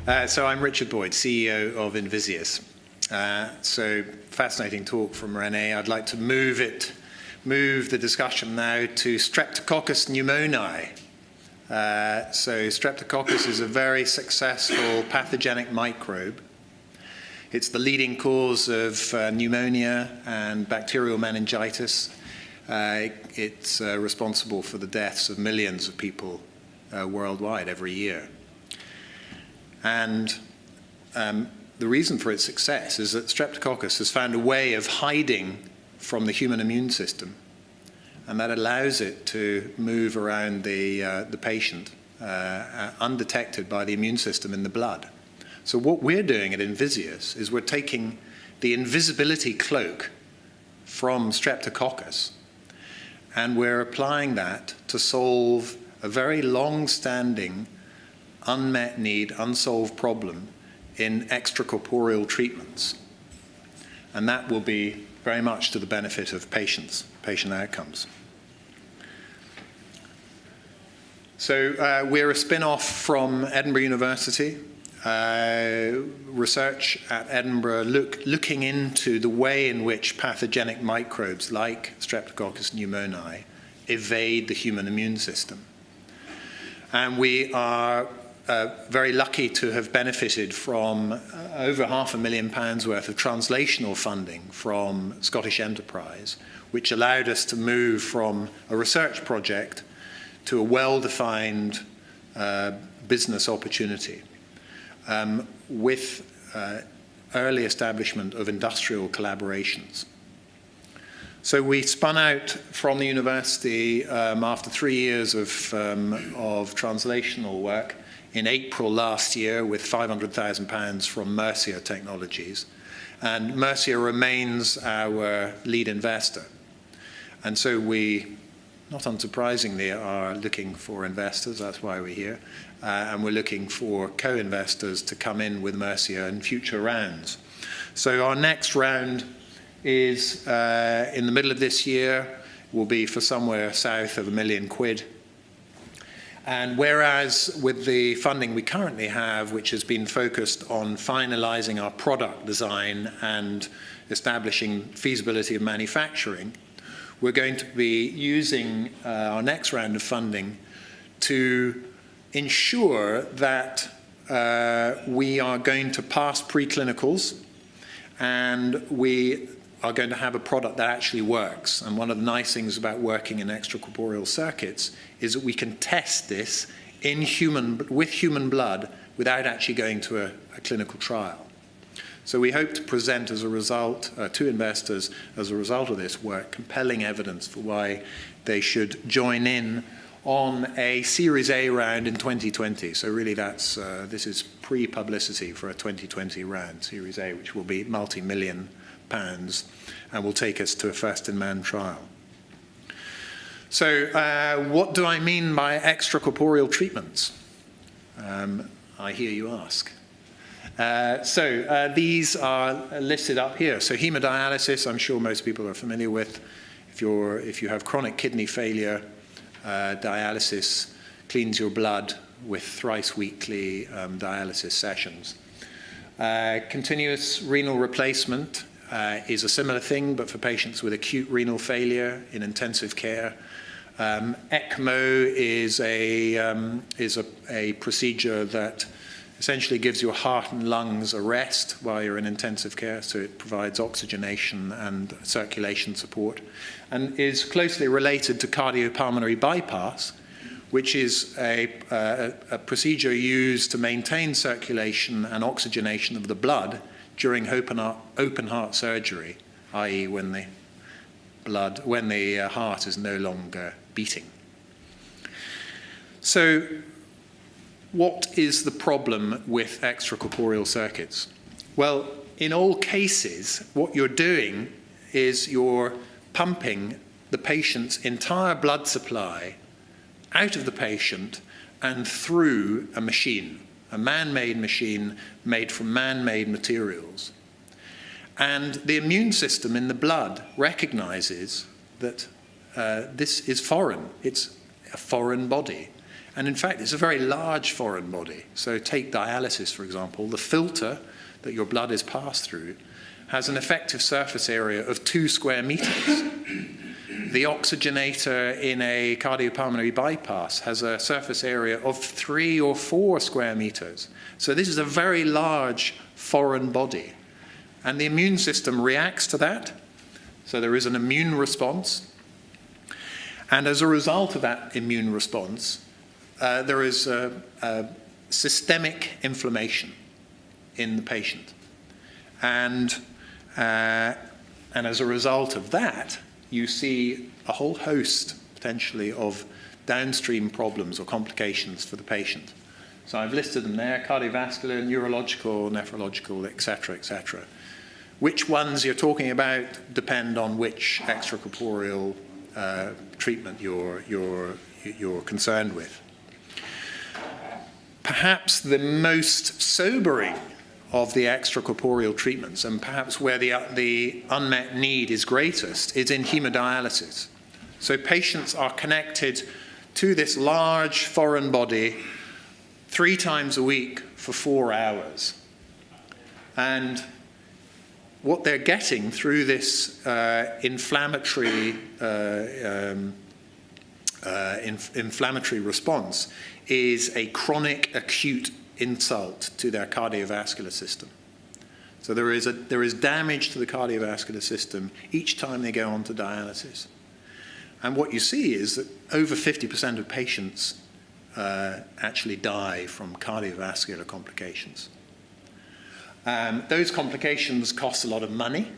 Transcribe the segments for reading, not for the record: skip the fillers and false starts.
So I'm Richard Boyd, CEO of Invizius. So fascinating talk from René. I'd like to move the discussion now to Streptococcus pneumoniae. So Streptococcus is a very successful pathogenic microbe. It's the leading cause of pneumonia and bacterial meningitis. It's responsible for the deaths of millions of people worldwide every year. And the reason for its success is that Streptococcus has found a way of hiding from the human immune system, and that allows it to move around the patient undetected by the immune system in the blood. So what we're doing at Invizius is we're taking the invisibility cloak from Streptococcus, and we're applying that to solve a very long-standing unmet need, unsolved problem in extracorporeal treatments. And that will be very much to the benefit of patient outcomes. So we're a spin-off from Edinburgh University. Research at Edinburgh looking into the way in which pathogenic microbes like Streptococcus pneumoniae evade the human immune system. And we are very lucky to have benefited from over £500,000 worth of translational funding from Scottish Enterprise, which allowed us to move from a research project to a well-defined business opportunity with early establishment of industrial collaborations. So we spun out from the university after 3 years of translational work in April last year with £500,000 from Mercia Technologies. And Mercia remains our lead investor. And so we, not unsurprisingly, are looking for investors. That's why we're here. And we're looking for co-investors to come in with Mercia in future rounds. So our next round is in the middle of this year, will be for somewhere south of £1 million. And whereas with the funding we currently have, which has been focused on finalizing our product design and establishing feasibility of manufacturing, we're going to be using our next round of funding to ensure that we are going to pass preclinicals and we are going to have a product that actually works. And one of the nice things about working in extracorporeal circuits is that we can test this with human blood without actually going to a clinical trial. So we hope to present as a result to investors as a result of this work compelling evidence for why they should join in on a Series A round in 2020. So really this is pre-publicity for a 2020 round, Series A, which will be multi-million pounds and will take us to a first-in-man trial. So what do I mean by extracorporeal treatments? I hear you ask. So these are listed up here. So hemodialysis, I'm sure most people are familiar with. If you have chronic kidney failure, dialysis cleans your blood with thrice weekly dialysis sessions. Continuous renal replacement is a similar thing, but for patients with acute renal failure in intensive care. ECMO is a procedure that essentially gives your heart and lungs a rest while you're in intensive care, so it provides oxygenation and circulation support, and is closely related to cardiopulmonary bypass, which is a procedure used to maintain circulation and oxygenation of the blood during open heart surgery, i.e. when the heart is no longer beating. So what is the problem with extracorporeal circuits? Well, in all cases, what you're doing is you're pumping the patient's entire blood supply out of the patient and through a machine, a man-made machine made from man-made materials. And the immune system in the blood recognizes that this is foreign. It's a foreign body. And in fact, it's a very large foreign body. So take dialysis, for example. The filter that your blood is passed through has an effective surface area of 2 square meters. The oxygenator in a cardiopulmonary bypass has a surface area of 3 or 4 square meters. So this is a very large foreign body. And the immune system reacts to that. So there is an immune response. And as a result of that immune response, there is systemic inflammation in the patient. And as a result of that, you see a whole host, potentially, of downstream problems or complications for the patient. So I've listed them there: cardiovascular, neurological, nephrological, et cetera, Which ones you're talking about depend on which extracorporeal treatment you're concerned with. Perhaps the most sobering of the extracorporeal treatments, and perhaps where the unmet need is greatest, is in hemodialysis. So patients are connected to this large foreign body 3 times a week for 4 hours. And what they're getting through this inflammatory response is a chronic acute insult to their cardiovascular system. So there is damage to the cardiovascular system each time they go on to dialysis. And what you see is that over 50% of patients actually die from cardiovascular complications. Those complications cost a lot of money.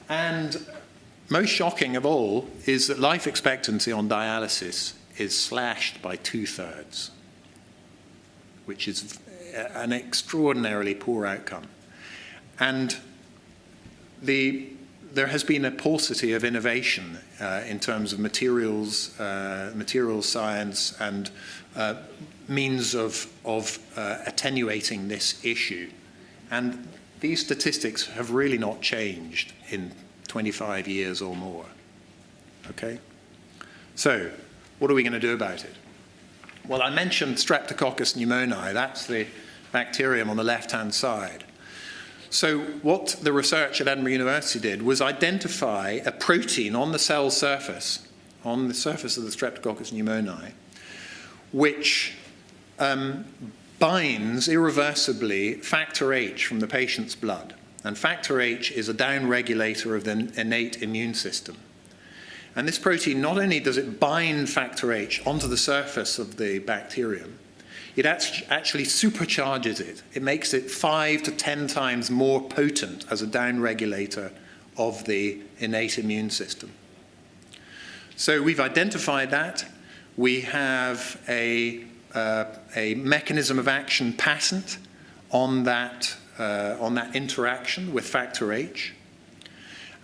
And most shocking of all is that life expectancy on dialysis is slashed by 2/3, which is an extraordinarily poor outcome. And there has been a paucity of innovation in terms of materials science, and means of attenuating this issue. And these statistics have really not changed in 25 years or more. Okay? So, what are we going to do about it? Well, I mentioned Streptococcus pneumoniae. That's the bacterium on the left-hand side. So what the research at Edinburgh University did was identify a protein on the cell surface, on the surface of the Streptococcus pneumoniae, which binds irreversibly factor H from the patient's blood. And factor H is a downregulator of the innate immune system. And this protein, not only does it bind factor H onto the surface of the bacterium, it actually supercharges it. It makes it 5 to 10 times more potent as a downregulator of the innate immune system. So we've identified that. We have a mechanism of action patent on that interaction with factor H.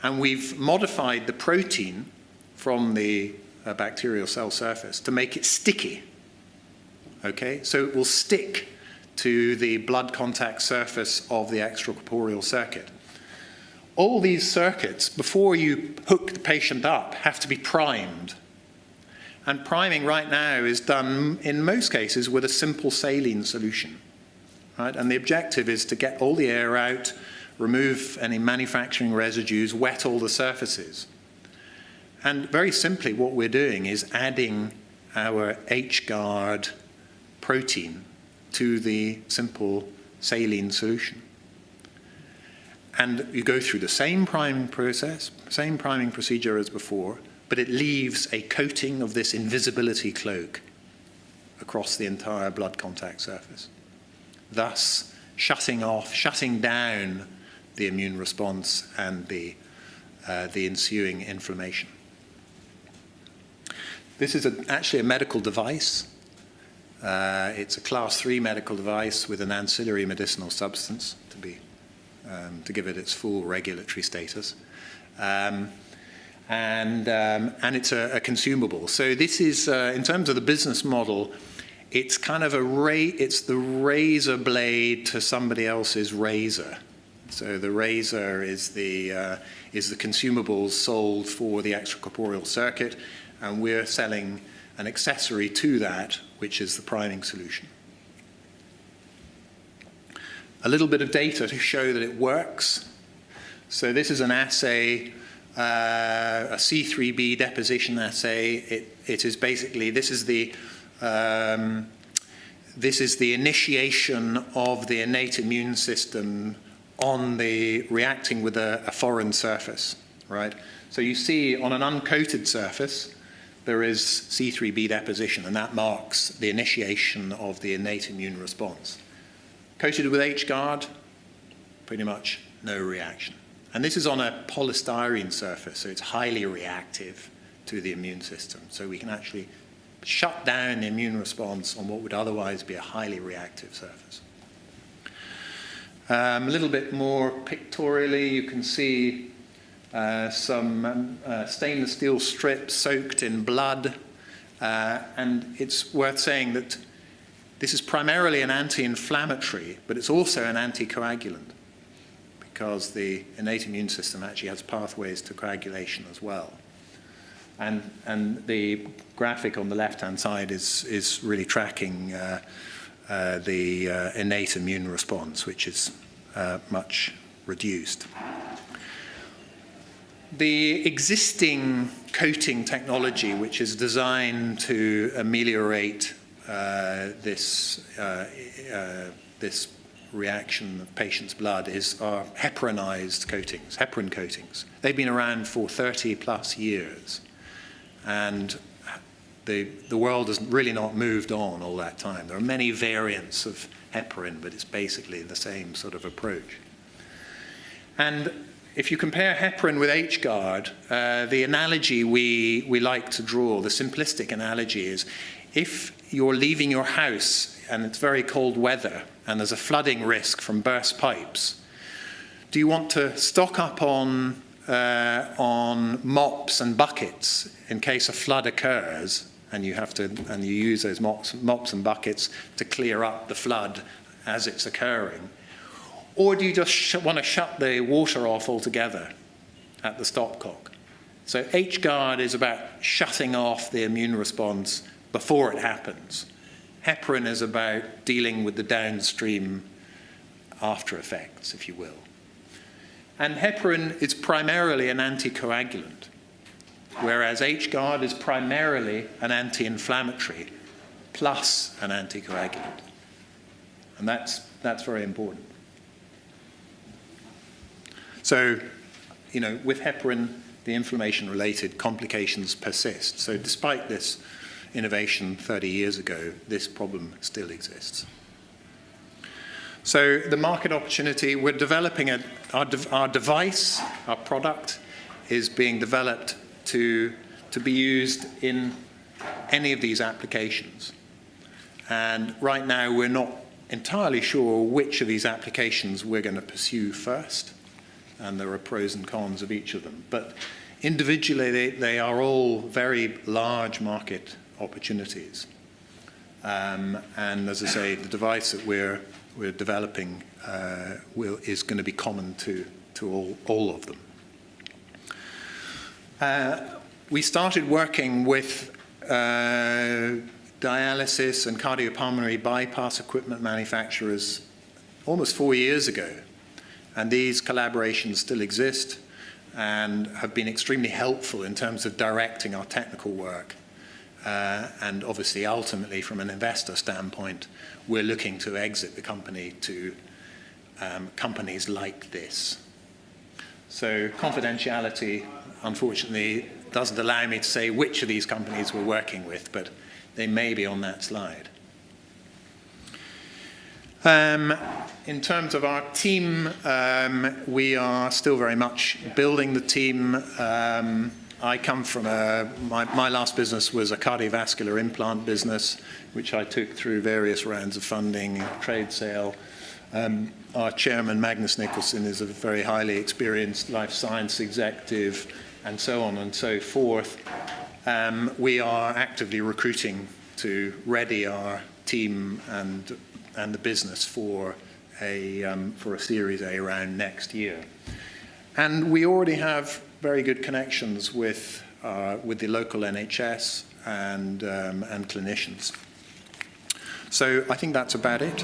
And we've modified the protein from the bacterial cell surface to make it sticky. Okay, so it will stick to the blood contact surface of the extracorporeal circuit. All these circuits, before you hook the patient up, have to be primed. And priming right now is done, in most cases, with a simple saline solution. Right? And the objective is to get all the air out, remove any manufacturing residues, wet all the surfaces. And very simply, what we're doing is adding our H-guard protein to the simple saline solution. And you go through the same priming process, same priming procedure as before, but it leaves a coating of this invisibility cloak across the entire blood contact surface, thus shutting down the immune response and the ensuing inflammation. This is actually a medical device. It's a class 3 medical device with an ancillary medicinal substance to give it its full regulatory status. And it's a consumable. So this is, in terms of the business model, it's kind of it's the razor blade to somebody else's razor. So the razor is the consumables sold for the extracorporeal circuit, and we're selling an accessory to that, which is the priming solution. A little bit of data to show that it works. So this is an assay, a C3b deposition assay. It is basically, this is the initiation of the innate immune system on the reacting with a foreign surface, right? So you see on an uncoated surface, there is C3b deposition, and that marks the initiation of the innate immune response. Coated with H-guard, pretty much no reaction. And this is on a polystyrene surface, so it's highly reactive to the immune system. So we can actually shut down the immune response on what would otherwise be a highly reactive surface. A little bit more pictorially, you can see some stainless steel strips soaked in blood. And it's worth saying that this is primarily an anti-inflammatory, but it's also an anticoagulant, because the innate immune system actually has pathways to coagulation as well. And the graphic on the left-hand side is really tracking the innate immune response, which is much reduced. The existing coating technology, which is designed to ameliorate this reaction of patients' blood, are heparinized coatings, heparin coatings. They've been around for 30 plus years. And the world has really not moved on all that time. There are many variants of heparin, but it's basically the same sort of approach. And if you compare heparin with H-guard, the analogy we like to draw, the simplistic analogy is, if you're leaving your house and it's very cold weather and there's a flooding risk from burst pipes, do you want to stock up on mops and buckets in case a flood occurs, and you use those mops and buckets to clear up the flood as it's occurring? Or do you just want to shut the water off altogether at the stopcock? So H-guard is about shutting off the immune response before it happens. Heparin is about dealing with the downstream after effects, if you will. And heparin is primarily an anticoagulant, whereas H-guard is primarily an anti-inflammatory plus an anticoagulant. And that's very important. So, with heparin, the inflammation-related complications persist. So despite this innovation 30 years ago, this problem still exists. So the market opportunity, we're developing our device, our product, is being developed to be used in any of these applications. And right now, we're not entirely sure which of these applications we're going to pursue first, and there are pros and cons of each of them. But individually, they are all very large market opportunities. And as I say, the device that we're developing is going to be common to all of them. We started working with dialysis and cardiopulmonary bypass equipment manufacturers almost 4 years ago. And these collaborations still exist and have been extremely helpful in terms of directing our technical work. And obviously, ultimately, from an investor standpoint, we're looking to exit the company to companies like this. So confidentiality, unfortunately, doesn't allow me to say which of these companies we're working with, but they may be on that slide. In terms of our team, we are still very much building the team. I come from my last business was a cardiovascular implant business, which I took through various rounds of funding, trade sale. Our chairman, Magnus Nicholson, is a very highly experienced life science executive, and so on and so forth. We are actively recruiting to ready our team and the business for a Series A round next year. And we already have very good connections with the local NHS and clinicians. So I think that's about it.